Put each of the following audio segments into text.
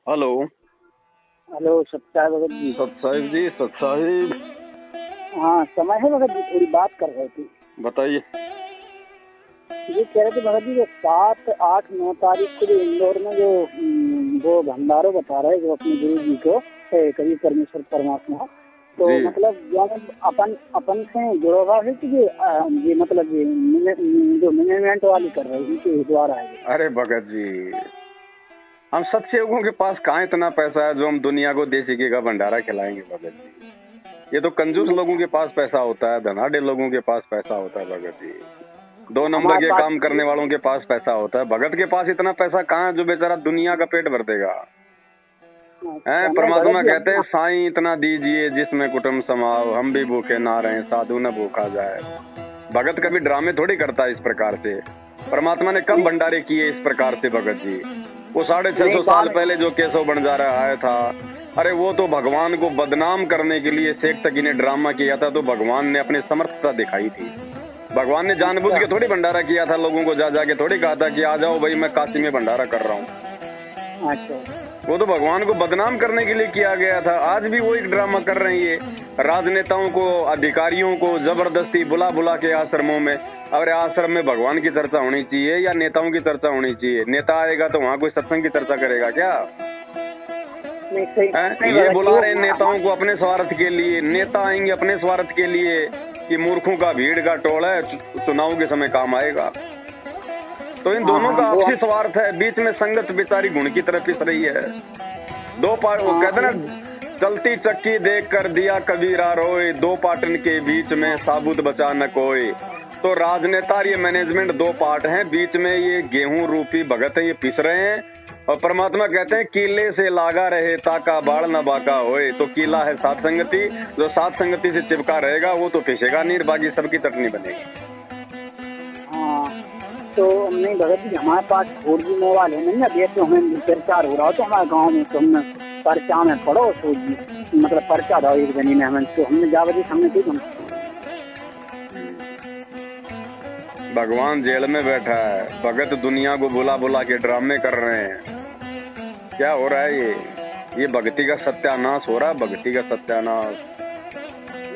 Hello. Hello Satya Bhagat ji. सत साहिब। हाँ समय है भगत जी, थोड़ी बात कर रहे थे। बताइए। ये कह रहे थे भगत जी, जो 7, 8, 9 तारीख को जो इंदौर में जो वो भंडारो बता रहे जो अपने गुरु जी को कवि परमेश्वर परमात्मा, तो मतलब जो अपन से जुड़ा हुआ है कि ये मतलब जो मैनेजमेंट वाली कर रही है कि द्वारा है। अरे भगत जी, हम सच्चे लोगों के पास कहाँ इतना पैसा है जो हम दुनिया को देसी घी का भंडारा खिलाएंगे भगत जी। ये तो कंजूस लोगों के पास पैसा होता है, धनाढ़ लोगों के पास पैसा होता है भगत जी। 2 नंबर के काम करने वालों के पास पैसा होता है। भगत के पास इतना पैसा कहाँ है जो बेचारा दुनिया का पेट भर देगा। परमात्मा कहते हैं साईं इतना दीजिए जिसमें कुटुंब समाओ, हम भी भूखे ना रहे साधु न भूखा जाए। भगत कभी ड्रामे थोड़ी करता है इस प्रकार से। परमात्मा ने कब भंडारे किए इस प्रकार से भगत जी। वो 650 साल पहले जो केशव बंजारा आया था, अरे वो तो भगवान को बदनाम करने के लिए शेख तकी ने ड्रामा किया था, तो भगवान ने अपनी समर्थता दिखाई थी। भगवान ने जानबूझ के थोड़ी भंडारा किया था, लोगों को जा जाके थोड़ी कहा था कि आ जाओ भाई मैं काशी में भंडारा कर रहा हूँ। वो तो भगवान को बदनाम करने के लिए किया गया था। आज भी वो एक ड्रामा कर रहे हैं ये राजनेताओं को, अधिकारियों को जबरदस्ती बुला बुला के आश्रमों में। अरे आश्रम में भगवान की चर्चा होनी चाहिए या नेताओं की चर्चा होनी चाहिए? नेता आएगा तो वहाँ कोई सत्संग की चर्चा करेगा क्या? ये बुला रहे नेताओं को अपने स्वार्थ के लिए। नेता आएंगे अपने स्वार्थ के लिए कि मूर्खों का भीड़ का टोला है, चुनाव के समय काम आएगा। तो इन दोनों का आपसी स्वार्थ है, बीच में संगत बेचारी गुण की तरफ पिस रही है। दो पार्ट वो कहते ना, चलती चक्की देख कर दिया कबीरा रोए, 2 पाटन के बीच में साबुत बचा न कोई। तो राजनेता ये मैनेजमेंट 2 पार्ट हैं, बीच में ये गेहूं रूपी भगत है, ये पिस रहे हैं। और परमात्मा कहते हैं कीले से लागा रहे ताका बाढ़ न बाका होए। तो कीला है सात संगति, जो सात संगति से चिपका रहेगा वो तो पिसेगा नहीं, बाकी सबकी चटनी बनेगी। तो नहीं भगत जी, हमारे पास 4G मोबाइल है नहीं, अभी तो हमें प्रचार हो रहा हो तो हमारे गाँव में तो हमने पर्चा में पढ़ो 4G मतलब पर्चा दो एक जनी ने हमें, तो हमने जावजी हमने ठीक हम। भगवान जेल में बैठा है, भगत दुनिया को बुला बुला के ड्रामे कर रहे हैं। क्या हो रहा है ये भक्ति का सत्यानाश हो रहा है, भक्ति का सत्यानाश।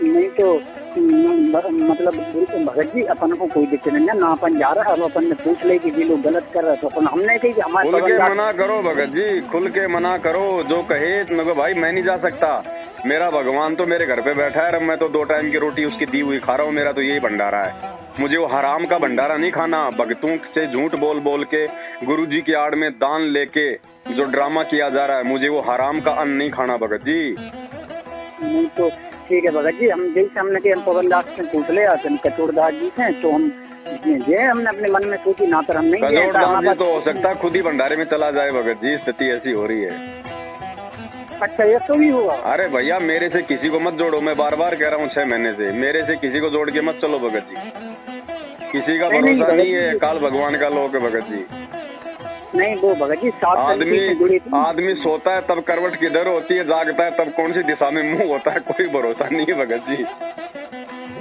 नहीं तो मतलब भगत जी अपन को कोई दिक्कत नहीं है ना, अपन जा रहा है। अब अपन ने पूछ ले कि ये लोग गलत कर रहे, तो अपन हमने कही कि हमारे खुल के मना करो भगत जी, खुल के मना करो। जो कहे मगर भाई मैं नहीं जा सकता, मेरा भगवान तो मेरे घर पे बैठा है, मैं तो 2 टाइम की रोटी उसकी दी हुई खा रहा हूँ, मेरा तो यही भंडारा है। मुझे वो हराम का भंडारा नहीं खाना। भगतों से झूठ बोल बोल के गुरु जी की आड़ में दान लेके जो ड्रामा किया जा रहा है, मुझे वो हराम का अन्न नहीं खाना भगत जी। नहीं तो ठीक है भगत जी, हम जैसे हमने कि हम पवन दास से पूछ ले कचोड़दास जी से, तो हम ये हमने अपने मन में सोची ना, पर हम नहीं कचोड़दास जी तो हो सकता है खुद ही भंडारे में चला जाए भगत जी, स्थिति ऐसी हो रही है। अच्छा ये तो भी हुआ? अरे भैया मेरे से किसी को मत जोड़ो, मैं बार बार कह रहा हूँ 6 महीने से, मेरे से किसी को जोड़ के मत चलो भगत जी। किसी का भरोसा नहीं है, काल भगवान का लोग है भगत जी। नहीं वो भगत जी आदमी सोता है तब करवट किधर होती है, जागता है तब कौन सी दिशा में मुंह होता है, कोई भरोसा नहीं है भगत जी।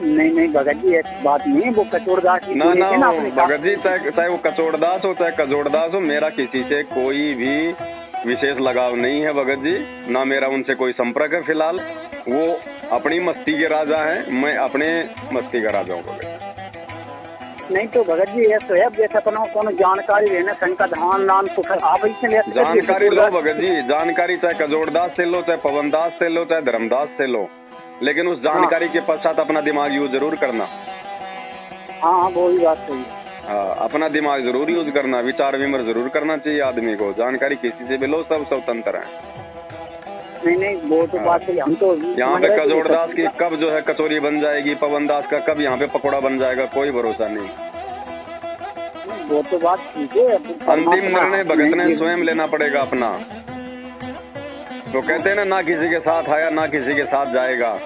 नहीं भगत जी ऐसी बात नहीं है, वो कचोड़दास ना भगत जी, चाहे वो कचोड़दास हो चाहे कजोड़दास हो, मेरा किसी से कोई भी विशेष लगाव नहीं है भगत जी, ना मेरा उनसे कोई संपर्क है फिलहाल। वो अपनी मस्ती के राजा हैं, मैं अपने मस्ती का राजा हूँ भगत। नहीं तो भगत जी ऐसा है, जैसा कोनो जानकारी लेना शंकर धान नाम तो फिर आप ही से जानकारी लो भगत जी। जानकारी चाहे कजोड़दास से लो, चाहे पवनदास से लो, चाहे धर्मदास से लो, लेकिन उस जानकारी के पश्चात अपना दिमाग यूज जरूर करना। हाँ वो ही बात सही है। हाँ अपना दिमाग जरूर यूज करना, विचार विमर्श जरूर करना चाहिए आदमी को। जानकारी किसी से भी लो, सब स्वतंत्र है। नहीं वो तो बात है। हम तो यहाँ पे कजोड़दास की कब जो है कचौरी बन जाएगी, पवनदास का कब यहाँ पे पकौड़ा बन जाएगा, कोई भरोसा नहीं। वो तो बात ठीक है, अंतिम निर्णय भगत ने स्वयं लेना पड़ेगा अपना। तो कहते हैं ना किसी के साथ आया ना किसी के साथ जाएगा।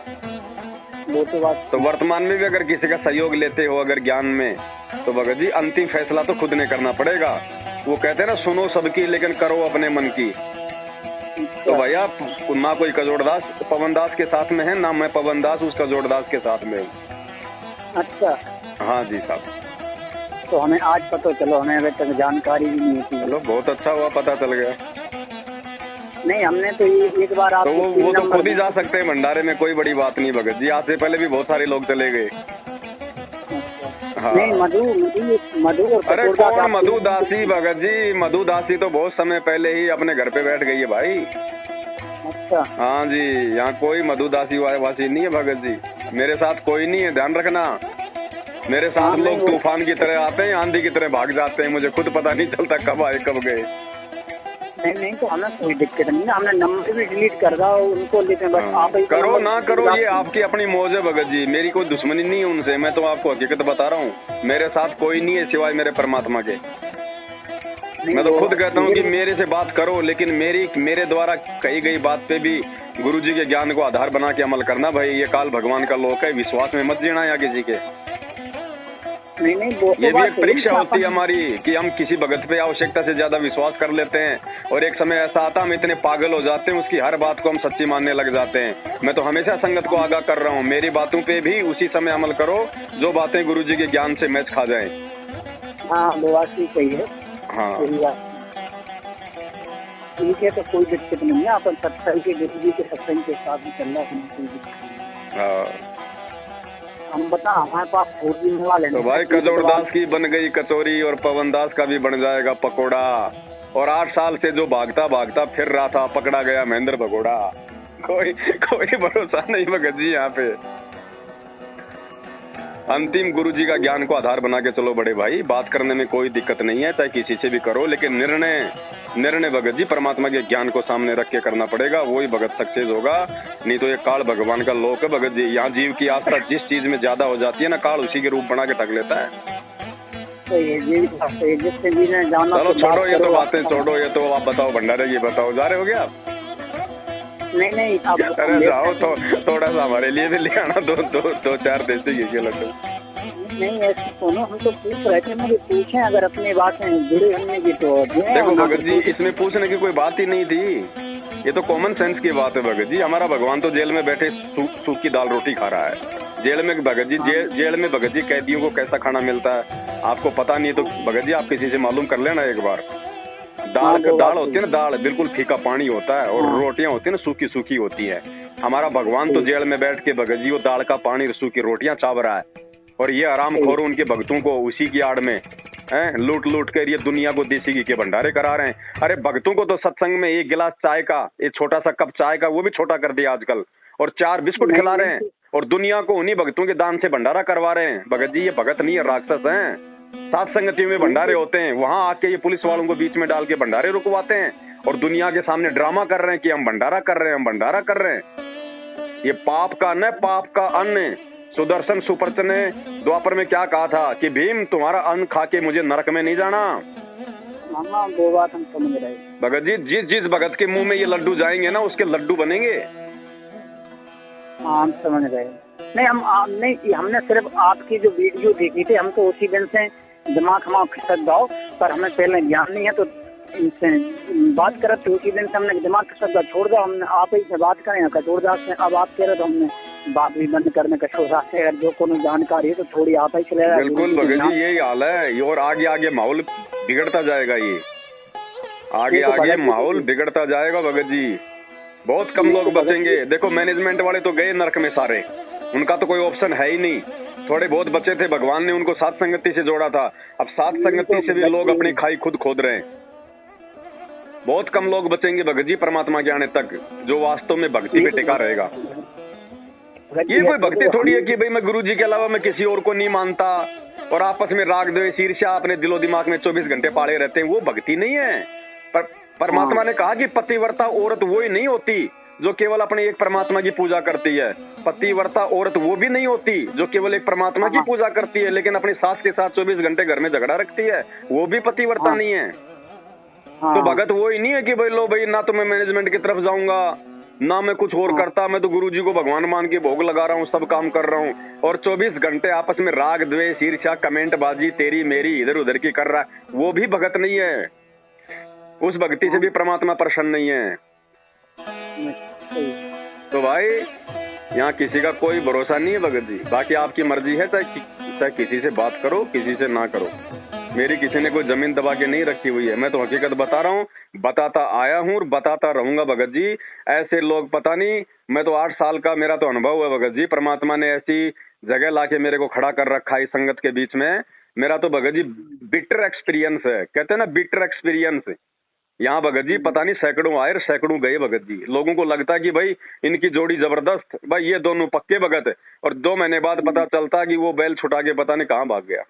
वो तो बात तो वर्तमान में भी अगर किसी का सहयोग लेते हो अगर ज्ञान में, तो भगत जी अंतिम फैसला तो खुद ने करना पड़ेगा। वो कहते हैं ना सुनो सबकी लेकिन करो अपने मन की। तो भैया ना कोई कजोड़दास पवनदास के साथ में है, ना मैं पवनदास उस कजोड़दास के साथ में हूँ। अच्छा हाँ जी साहब। तो हमें आज पता चलो, हमें अभी तक जानकारी भी नहीं थी। चलो बहुत अच्छा हुआ पता चल गया। नहीं हमने तो ये एक बार तो आपको वो तो 3 खुद ही नंबर। जा सकते हैं भंडारे में, कोई बड़ी बात नहीं भगत जी। आज से पहले भी बहुत सारे लोग चले गए। हाँ। नहीं मधु मधु और अरे कपूरदास कौन आप मधु दासी भगत जी? मधु दासी तो बहुत समय पहले ही अपने घर पे बैठ गई है भाई। अच्छा हाँ जी, यहाँ कोई मधु दासी वासी नहीं है भगत जी। मेरे साथ कोई नहीं है, ध्यान रखना। मेरे साथ हाँ, लोग नहीं, तूफान की तरह आते हैं, आंधी की तरह भाग जाते हैं। मुझे खुद पता नहीं चलता कब आए कब गए। नहीं तो हमें कोई दिक्कत नहीं ना, हमने नंबर भी डिलीट कर रहा उनको, लेकिन बस हाँ। आप ही करो ना करो, ये आपकी अपनी मौज है भगत जी। मेरी कोई दुश्मनी नहीं है उनसे, मैं तो आपको हकीकत बता रहा हूँ। मेरे साथ कोई नहीं है सिवाय मेरे परमात्मा के। मैं तो खुद कहता हूँ कि मेरे से बात करो, लेकिन मेरे द्वारा कही गई बात पे भी गुरुजी के ज्ञान को आधार बना के अमल करना भाई। ये काल भगवान का लोक है, विश्वास में मत जीना या किसी के। नहीं वो ये भी एक परीक्षा होती है हमारी कि हम किसी भगत पे आवश्यकता से ज्यादा विश्वास कर लेते हैं, और एक समय ऐसा आता है हम इतने पागल हो जाते हैं, उसकी हर बात को हम सच्ची मानने लग जाते हैं। मैं तो हमेशा संगत को आगाह कर रहा हूँ, मेरी बातों पे भी उसी समय अमल करो जो बातें गुरुजी के ज्ञान से मैच खा जाएं। हाँ वो बात ही सही है। हाँ ठीक है, तो कोई दिक्कत नहीं है। अपन सत्संग के गुरुजी के सत्संग के साथ भी चल रहा है, कोई दिक्कत नहीं। हम बता हमारे पास 4G मोबाइल है तो भाई कजोड़दास की बन गई कचौरी और पवन दास का भी बन जाएगा पकोड़ा। और 8 साल से जो भागता भागता फिर रहा था, पकड़ा गया महेंद्र भगोड़ा। कोई भरोसा नहीं भगत जी यहाँ पे। अंतिम गुरुजी का ज्ञान को आधार बना के चलो बड़े भाई। बात करने में कोई दिक्कत नहीं है, चाहे किसी से भी करो, लेकिन निर्णय भगत जी परमात्मा के ज्ञान को सामने रख के करना पड़ेगा। वही भगत सक्सेस होगा। नहीं तो ये काल भगवान का लोक है भगत जी। यहाँ जीव की आस्था जिस चीज में ज्यादा हो जाती है ना, काल उसी के रूप बना के ढक लेता है। चलो छोड़ो ये तो बातें, छोड़ो ये तो। आप बताओ भंडारे की बताओ, जा रहे हो गया आप? नहीं अरे जाओ तो थोड़ा सा हमारे लिए भी ले आना, दो चार देसी घी के लड्डू। नहीं ऐसे सुनो, हम तो पूछ रहे थे, मुझे पूछे अगर अपनी बातें जुड़े होने की तो देखो भगत जी, इसमें पूछने की कोई बात ही नहीं थी। ये तो कॉमन सेंस की बात है भगत जी। हमारा भगवान तो जेल में बैठे सूखी दाल रोटी खा रहा है। जेल में भगत जी, जेल में भगत जी कैदियों को कैसा खाना मिलता है आपको पता नहीं। तो भगत जी आप किसी से मालूम कर लेना एक बार। दाल होती है ना, दाल बिल्कुल फीका पानी होता है, और रोटियां होती है ना सूखी सूखी होती है। हमारा भगवान तो जेल में बैठ के भगत जी वो दाल का पानी और सूखी रोटियां चाव रहा है, और ये आराम खोर उनके भक्तों को उसी की आड़ में लूट कर ये दुनिया को देसी घी के भंडारे करा रहे हैं। अरे भक्तों को तो सत्संग में एक गिलास चाय का, एक छोटा सा कप चाय का, वो भी छोटा कर दिया आजकल, और 4 बिस्कुट खिला रहे हैं, और दुनिया को उन्हीं भक्तों के दान से भंडारा करवा रहे हैं। भगत जी ये भगत नहीं है, राक्षस हैं। सात संगतियों में भंडारे होते हैं, वहां आके ये पुलिस वालों को बीच में डाल के भंडारे रुकवाते हैं, और दुनिया के सामने ड्रामा कर रहे हैं कि हम भंडारा कर रहे हैं, हम भंडारा कर रहे हैं। ये पाप का न पाप का अन्न। सुदर्शन सुपर्च ने द्वापर में क्या कहा था कि भीम तुम्हारा अन्न खा के मुझे नरक में नहीं जाना। वो बात हम समझ रहे। भगत जी जिस भगत के मुंह में ये लड्डू जाएंगे ना, उसके लड्डू बनेंगे। हम समझ रहे। नहीं हमने सिर्फ आपकी जो वीडियो देखी थी, हम तो उसी दिन से दिमाग हमारा खिसक जाओ, पर हमें पहले ज्ञान नहीं है, तो इनसे बात कर रहे थे उसी दिन से हमने दिमाग खिसक जाओ, छोड़ दो, हमने आप ही से बात करें कठोरदास से। अब आप कह रहे तो हमने बात भी बंद करने कठोरदास से। अगर जो कोनो जानकारी है तो थोड़ी आप ही चले। बिल्कुल भगत जी यही हाल है, और आगे माहौल बिगड़ता जाएगा। ये आगे माहौल बिगड़ता जाएगा भगत जी। बहुत कम लोग बचेंगे। देखो मैनेजमेंट वाले तो गए नरक में सारे, उनका तो कोई ऑप्शन है ही नहीं। थोड़े बहुत बचे थे, भगवान ने उनको सात संगति से जोड़ा था। अब सात संगति से भी लोग अपनी खाई खुद खोद रहे हैं। बहुत कम लोग बचेंगे भगत जी परमात्मा के आने तक, जो वास्तव में भक्ति पे टिका रहेगा। ये कोई भक्ति थोड़ी है कि भाई मैं गुरु जी के अलावा मैं किसी और को नहीं मानता, और आपस में राग द्वेष ईर्ष्या अपने दिलो दिमाग में 24 घंटे पाले रहते हैं। वो भक्ति नहीं है। पर परमात्मा ने कहा कि पतिव्रता औरत वो ही नहीं होती जो केवल अपने एक परमात्मा की पूजा करती है। पतिव्रता औरत वो भी नहीं होती जो केवल एक परमात्मा की पूजा करती है, लेकिन अपनी सास के साथ 24 घंटे घर में झगड़ा रखती है। वो भी पतिव्रता नहीं है। तो भगत वो ही नहीं है कि भाई लो भाई ना तो मैं मैनेजमेंट की तरफ जाऊंगा, ना मैं कुछ और करता, मैं तो गुरुजी को भगवान मान के भोग लगा रहा हूँ, सब काम कर रहा हूँ, और 24 घंटे आपस में राग द्वेष ईर्ष्या कमेंट बाजी तेरी मेरी इधर उधर की कर रहा है। वो भी भगत नहीं है। उस भक्ति से भी परमात्मा प्रसन्न नहीं है। तो भाई यहाँ किसी का कोई भरोसा नहीं है भगत जी। बाकी आपकी मर्जी है, चाहे किसी से बात करो किसी से ना करो। मेरी किसी ने कोई जमीन दबा के नहीं रखी हुई है। मैं तो हकीकत बता रहा हूँ, बताता आया हूँ और बताता रहूंगा भगत जी। ऐसे लोग पता नहीं, मैं तो 8 साल का मेरा तो अनुभव है भगत जी। परमात्मा ने ऐसी जगह लाके मेरे को खड़ा कर रखा है इस संगत के बीच में। मेरा तो भगत जी बिटर एक्सपीरियंस है, कहते हैं ना बिटर एक्सपीरियंस। यहाँ भगत जी पता नहीं सैकड़ों आए और सैकड़ों गए भगत जी। लोगों को लगता है कि भाई इनकी जोड़ी जबरदस्त, भाई ये दोनों पक्के भगत है, और 2 महीने बाद पता चलता कि वो बैल छुटा के पता नहीं कहाँ भाग गया।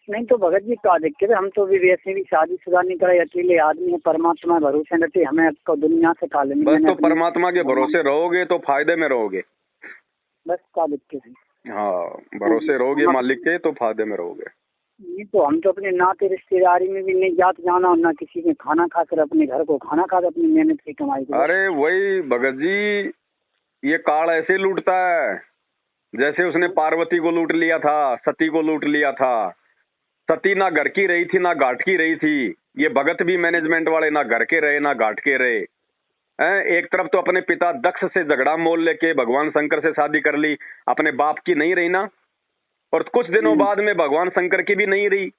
नहीं तो भगत जी क्या दिक्कत है, हम तो भी वैसे भी शादीशुदा नहीं करे, अकेले आदमी है, परमात्मा भरोसे रहते, हमें आपको दुनिया से का लेने। बस तो परमात्मा के भरोसे रहोगे तो फायदे में रहोगे। बस क्या दिक्कत है। हाँ, भरोसे रहोगे मालिक के तो फायदे में रहोगे। नहीं तो हम तो अपने नाते रिश्तेदारी में भी नहीं जात जाना, और ना किसी में खाना खाकर अपने घर को खाना खाकर अपनी मेहनत की कमाई को। अरे वही भगत जी, ये काल ऐसे लूटता है जैसे उसने पार्वती को लूट लिया था, सती को लूट लिया था। सती ना घर की रही थी ना घाट की रही थी। ये भगत भी मैनेजमेंट वाले ना घर के रहे ना घाट के रहे हैं। एक तरफ तो अपने पिता दक्ष से झगड़ा मोल लेके भगवान शंकर से शादी कर ली, अपने बाप की नहीं रही ना। और कुछ दिनों बाद में भगवान शंकर की भी नहीं रही।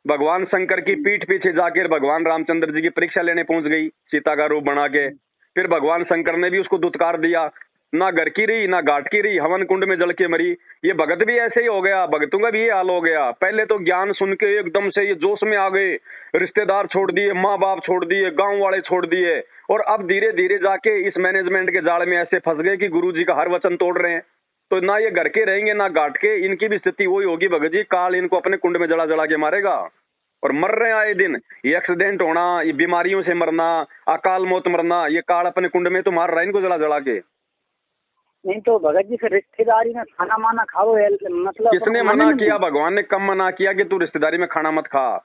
भगवान शंकर की पीठ पीछे जाकर भगवान रामचंद्र जी की परीक्षा लेने पहुंच गई सीता का रूप बना के। फिर भगवान शंकर ने भी उसको दुत्कार दिया, ना घर की रही ना घाट की रही, हवन कुंड में जल के मरी। ये भगत भी ऐसे ही हो गया, भगतों का भी ये हाल हो गया। पहले तो ज्ञान सुन के एकदम से ये जोश में आ गए, रिश्तेदार छोड़ दिए, माँ बाप छोड़ दिए, गांव वाले छोड़ दिए, और अब धीरे धीरे जाके इस मैनेजमेंट के जाल में ऐसे फंस गए कि गुरु जी का हर वचन तोड़ रहे हैं। तो ना ये घर के रहेंगे ना घाट के, इनकी भी स्थिति वही होगी भगत जी। काल इनको अपने कुंड में जला जला के मारेगा, और मर रहे हैं आए दिन। ये एक्सीडेंट होना, ये बीमारियों से मरना, अकाल मौत मरना, ये काल अपने कुंड में तो मार रहा है इनको जला जला के। नहीं तो भगत जी फिर रिश्तेदारी में खाना माना खाओ, मतलब किसने मना किया? भगवान ने कब मना किया कि तू रिश्तेदारी में खाना मत खा?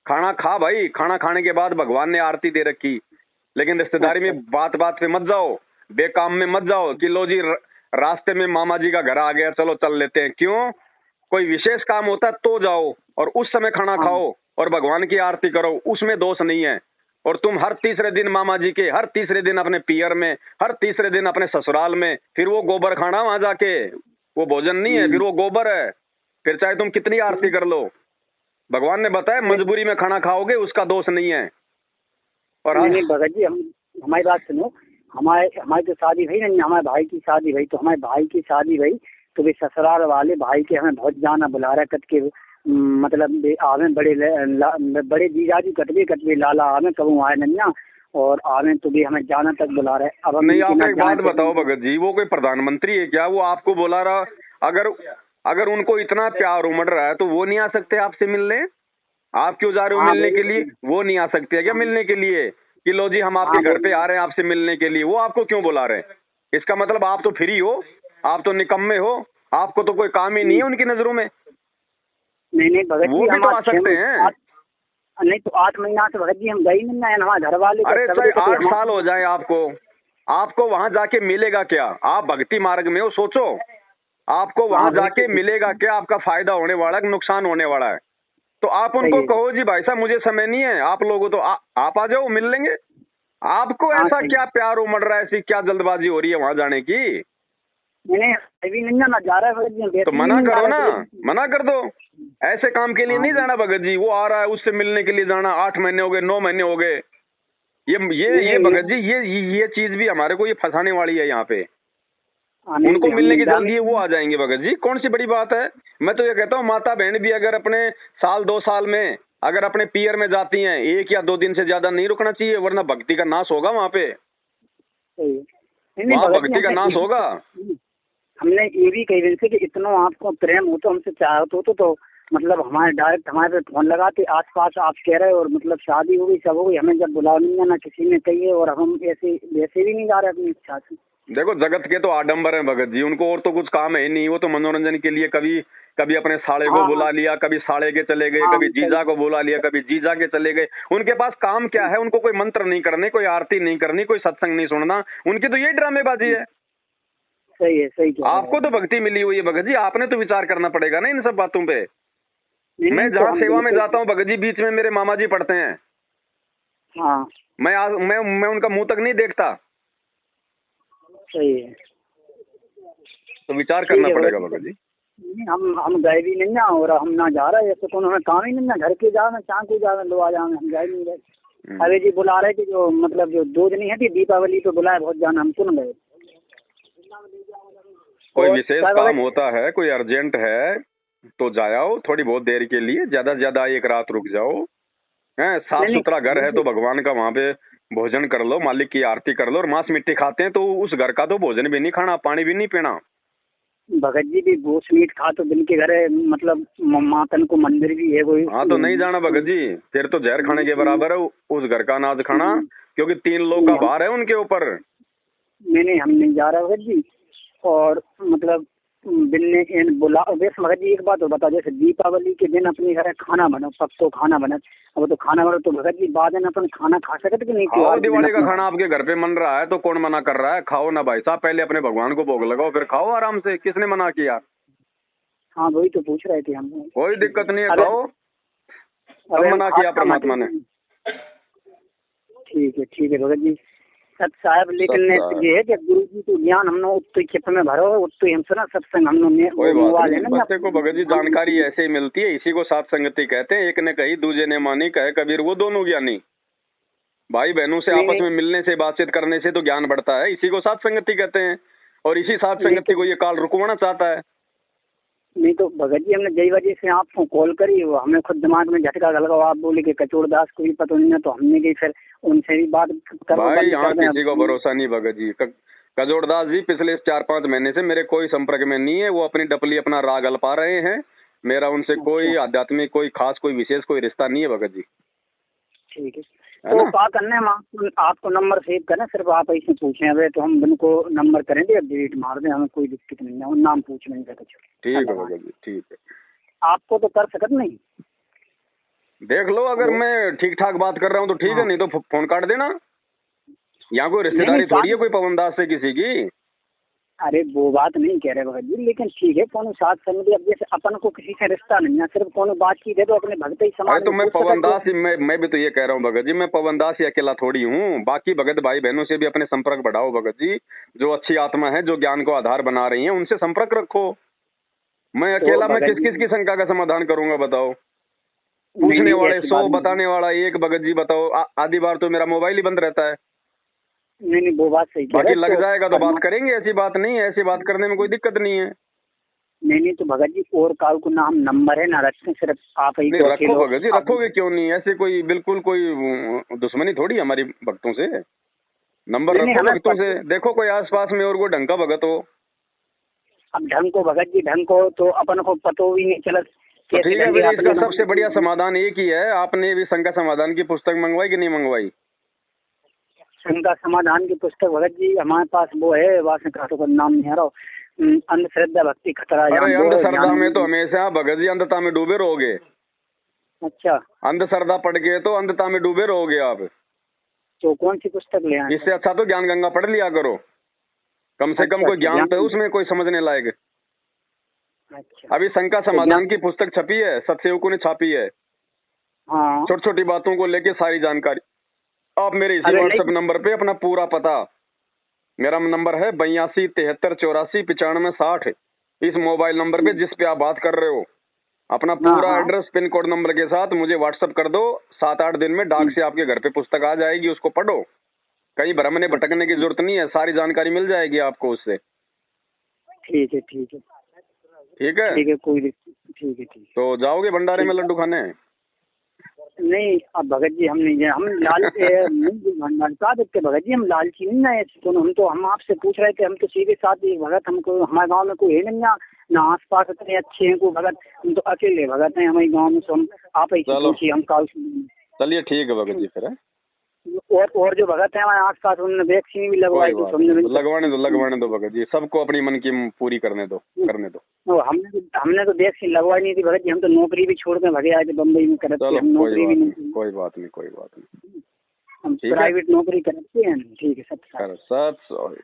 खाना खा भाई, खाना खाने के बाद भगवान ने आरती दे रखी। लेकिन रिश्तेदारी में बात बात पे मत जाओ, बेकाम में मत जाओ कि लो जी रास्ते में मामा जी का घर आ गया चलो चल लेते हैं। क्यों? कोई विशेष काम होता है तो जाओ, और उस समय खाना खाओ और भगवान की आरती करो, उसमें दोष नहीं है। और तुम हर तीसरे दिन मामा जी के, हर तीसरे दिन अपने पियर में, हर तीसरे दिन अपने ससुराल में, फिर वो गोबर खाना वहां जाके, वो भोजन नहीं है, फिर वो गोबर है। फिर चाहे तुम कितनी आरती कर लो, भगवान ने बताया मजबूरी में खाना खाओगे उसका दोष नहीं है। और नहीं भगत जी, हम हमारी बात सुनो। हमारी तो शादी भई नहीं, हमारे भाई की शादी भई, तो हमारे भाई की शादी भई तो वे ससुराल वाले भाई के हमें बहुत जाना बुला रहा कट के, मतलब आवे बड़े जीजाजी कटवे कटवे लाला आवे कबू आए नन्या, और आवे तो भी हमें जाना तक बुला रहे। अब हम नहीं, आप एक बात बताओ भगत जी, वो कोई प्रधानमंत्री है क्या? वो आपको बुला रहा? अगर उनको इतना प्यार उमड़ रहा है तो वो नहीं आ सकते आपसे मिलने? आप क्यों जा रहे हो मिलने के लिए? वो नहीं आ सकते क्या मिलने के लिए कि लो जी हम आपके घर पे आ रहे हैं आपसे मिलने के लिए? वो आपको क्यों बुला रहे हैं? इसका मतलब आप तो फ्री हो, आप तो निकम्मे हो, आपको तो कोई काम ही नहीं है उनकी नजरों में। नहीं भगत जी, वो भी तो आ सकते हैं। नहीं तो 8 महीना से भगत जी हम गई नहीं है, हमारे घर वाले। अरे चाहे 8 साल हो जाए आपको वहां जाके मिलेगा क्या? आप भक्ति मार्ग में हो, सोचो आपको वहां जाके मिलेगा क्या? आपका फायदा होने वाला है, नुकसान होने वाला है? तो आप उनको कहो जी भाई साहब मुझे समय नहीं है, आप लोगों तो आप आ जाओ मिल लेंगे। आपको ऐसा क्या प्यार उमड़ रहा है, ऐसी क्या जल्दबाजी हो रही है वहां जाने की? नहीं ना जा रहा है भगत जी, तो मना करो ना, मना कर दो। ऐसे काम के लिए नहीं जाना भगत जी। वो आ रहा है उससे मिलने के लिए जाना, 8 महीने हो गए, 9 महीने हो गए। ये भगत जी ये चीज भी हमारे को ये फंसाने वाली है यहाँ पे। उनको मिलने की जल्दी है, वो आ जाएंगे भगत जी, कौन सी बड़ी बात है? मैं तो ये कहता हूँ माता बहन भी अगर अपने साल 2 साल में अगर अपने पियर में जाती हैं 1 या 2 दिन से ज्यादा नहीं रुकना चाहिए, वरना भक्ति का नाश होगा वहाँ पे। वहाँ भक्ति का नाश होगा। हमने ये भी कही कि इतना आपको प्रेम हो तो हमसे चाहते हो तो मतलब हमारे डायरेक्ट हमारे पे फोन लगाते, आसपास आप कह रहे हो, और मतलब शादी हो गई सब हो गई, हमें जब बुलाओ नहीं ना किसी ने कही, और हम ऐसे वैसे भी नहीं जा रहे अपनी इच्छा से। देखो जगत के तो आडंबर हैं भगत जी, उनको और तो कुछ काम है नहीं। वो तो मनोरंजन के लिए कभी अपने साले को बुला लिया, कभी साले के चले गए, कभी जीजा को बुला लिया, कभी जीजा के चले गए। उनके पास काम क्या है? उनको कोई मंत्र नहीं करने, कोई आरती नहीं करनी, कोई सत्संग नहीं सुनना, उनकी तो यही ड्रामेबाजी है। सही है, सही। आपको तो भक्ति मिली हुई है भगत जी, आपने तो विचार करना पड़ेगा ना इन सब बातों पे। मैं जहाँ सेवा में जाता हूँ भगत जी, बीच में मेरे मामा जी पढ़ते हैं। हाँ। मैं उनका मुंह तक नहीं देखता। सही है, तो विचार करना पड़ेगा भगत जी। नहीं, हम गए भी नहीं ना, और हम ना जा रहे, ऐसे कौन हमें काम ही नहीं ना, घर के जा में चाँ को जा में लो आ जा में, हम गए नहीं गए। अरे जी बुला रहे थे, जो मतलब जो 2 दिन है थी दीपावली पे बुलाए बहुत जाना, हम क्यों गए। कोई विशेष काम होता है, कोई अर्जेंट है तो जाओ, थोड़ी बहुत देर के लिए, ज्यादा से ज्यादा 1 रात रुक जाओ। हैं, साफ सुथरा घर है तो भगवान का वहाँ पे भोजन कर लो, मालिक की आरती कर लो। और मांस मिट्टी खाते हैं तो उस घर का तो भोजन भी नहीं खाना, पानी भी नहीं पीना। भगत जी भी गोश मीट खा तो दिन के घर है, मतलब मातन को मंदिर भी है कोई। हाँ तो नहीं जाना भगत जी, फिर तो जहर खाने के बराबर है उस घर का अनाज खाना, क्योंकि 3 लोग का भार है उनके ऊपर। नहीं, हम नहीं जा रहे भगत जी। और मतलब बिन्ने बुला वैसे भगत जी एक बात और बता, जैसे दीपावली के दिन अपने घर खाना बनो, सब तो खाना बने, अब तो खाना बनो तो भगत जी बाद में अपन खाना खा सकते कि नहीं। खाओ, दिवाली का खाना आपके घर पे मन रहा है तो कौन मना कर रहा है, खाओ ना भाई साहब, पहले अपने भगवान को भोग लगाओ फिर खाओ आराम से, किसने मना किया। हाँ वही तो पूछ रहे थे हम। कोई दिक्कत नहीं है, खाओ, अब मना किया परमात्मा ने। ठीक है भगत जी। सत साहब, लेकिन ये है कि गुरु जी को ज्ञान हमने उतनी खेप में भरो, उतनी हम सुना सत्संग हमने। कोई बात नहीं, बच्चे को भगत जी जानकारी ऐसे ही मिलती है, इसी को सात संगति कहते हैं। एक ने कही दूजे ने मानी, कहे कबीर वो दोनों ज्ञानी। भाई बहनों से आपस में मिलने से, बातचीत करने से तो ज्ञान बढ़ता है, इसी को सात संगति कहते हैं। और इसी सात संगति को ये काल रुकवाना चाहता है। नहीं तो भगत जी हमने जय वजह से आपको कॉल करी, वो हमें खुद दिमाग में झटका लगा, आप बोले कि कचोर दास को भी पता नहीं है, तो हमने गई फिर उनसे भी बात करो। भाई यहाँ किसी को भरोसा नहीं भगत जी। कचोर दास जी पिछले 4-5 महीने से मेरे कोई संपर्क में नहीं है, वो अपनी डपली अपना राग अल्पा रहे हैं। मेरा उनसे कोई आध्यात्मिक, कोई खास, कोई विशेष कोई रिश्ता नहीं है भगत जी। ठीक है तो क्या करना है, आपको नंबर सेव करना, सिर्फ आप ऐसे पूछे हुए तो हम उनको नंबर करेंगे, अपडेट मार दें, हमें कोई दिक्कत नहीं है, नाम पूछ नहीं सकते। ठीक है भगत जी, ठीक है। आपको तो कर सकत नहीं, देख लो, अगर मैं ठीक ठाक बात कर रहा हूँ तो ठीक है, नहीं तो फोन काट देना। यहाँ कोई रिश्तेदारी थोड़ी है कोई पवनदास से किसी की। अरे वो बात नहीं कह रहे भगत जी, लेकिन ठीक है कोनो साथ संगति, अब जैसे अपन को किसी से रिश्ता नहीं है, सिर्फ कोनो बातचीत है तो अपने भक्त ही समाज। तो मैं पवनदास ही, मैं भी तो ये कह रहा हूँ भगत जी, मैं पवनदास ही अकेला थोड़ी हूँ, बाकी भगत भाई बहनों से भी अपने संपर्क बढ़ाओ भगत जी। जो अच्छी आत्मा है, जो ज्ञान को आधार बना रही है, उनसे संपर्क रखो। मैं अकेला मैं किस किस की शंका का समाधान करूंगा बताओ। पूछने वाले 100, बताने वाला 1 भगत जी बताओ। आधी बार तो मेरा मोबाइल ही बंद रहता है। नहीं वो बात सही, बाकी लग जाएगा तो बात करेंगे, ऐसी बात नहीं है, ऐसी बात करने में कोई दिक्कत नहीं है। नहीं तो भगत जी और काल को ना हम नंबर है ना रखते, सिर्फ आप ही नहीं रखो भगत जी, रखोगे क्यों नहीं, ऐसे कोई बिल्कुल कोई दुश्मनी थोड़ी हमारी भक्तों से। नंबर रखो भक्तों से, देखो कोई आसपास में और कोई ढंग का भगत हो। अब ढंग को भगत जी, ढंग को तो अपन को पतो भी नहीं चला। तो ठीक है, इसका सबसे बढ़िया समाधान एक ही है, आपने भी शंका समाधान की पुस्तक मंगवाई कि नहीं मंगवाई। शंका समाधान की पुस्तक भगत जी हमारे पास वो है, वासन का तो नाम नहीं आ रहा, अंधश्रद्धा भक्ति खतरा। अरे अंधश्रद्धा में तो हमेशा भगत जी अंधता में डूबे रहोगे। अच्छा, अंधश्रद्धा पढ़ के तो अंधता में डूबे रहोगे आप। तो कौन सी पुस्तक ले आए? इससे अच्छा तो ज्ञान गंगा पढ़ लिया करो, कम से कम कोई ज्ञान तो उसमें कोई समझने लायक। अच्छा, अभी शंका समाधान की पुस्तक छपी है, सत्सेवकों ने छापी है। हाँ, छोटी छोटी बातों को लेके सारी जानकारी आप मेरे इसी व्हाट्सएप नंबर पे अपना पूरा पता, मेरा नंबर है 82 73 84 95 60। इस मोबाइल नंबर पे जिस पे आप बात कर रहे हो, अपना पूरा एड्रेस पिन कोड नंबर के साथ मुझे व्हाट्सएप कर दो। 7-8 दिन में डाक से आपके घर पे पुस्तक आ जाएगी, उसको पढ़ो। कहीं भ्रमने भटकने की जरूरत नहीं है, सारी जानकारी मिल जाएगी आपको उससे। ठीक है ठीक है ठीक है ठीक है, कोई ठीक है ठीक। तो जाओगे भंडारे में लड्डू खाने? नहीं अब भगत जी हम नहीं, हम लाल बता देते भगत जी, हम लालची नहीं ना तो हम आपसे पूछ रहे थे, हम तो सीधे साथ ही भगत, हमको हमारे गांव में कोई है नहीं ना आस पास इतने अच्छे हैं को भगत, हम तो अकेले भगत हैं हमारे गांव में, तो हम आप ही पूछिए, हम काल। चलिए ठीक है भगत जी फिर। और जो भगत है हमारे आस पास उन्होंने वैक्सीन भी लगवाई, तो लगवाने दो भगत जी, सबको अपनी मन की पूरी करने दो। हमने तो वैक्सीन लगवाई नहीं थी भगत जी, हम तो नौकरी भी छोड़ के भगे आए थे बम्बई में करते, हम नौकरी भी नहीं। कोई बात नहीं, हम प्राइवेट नौकरी करते हैं। ठीक है, सब सॉरी।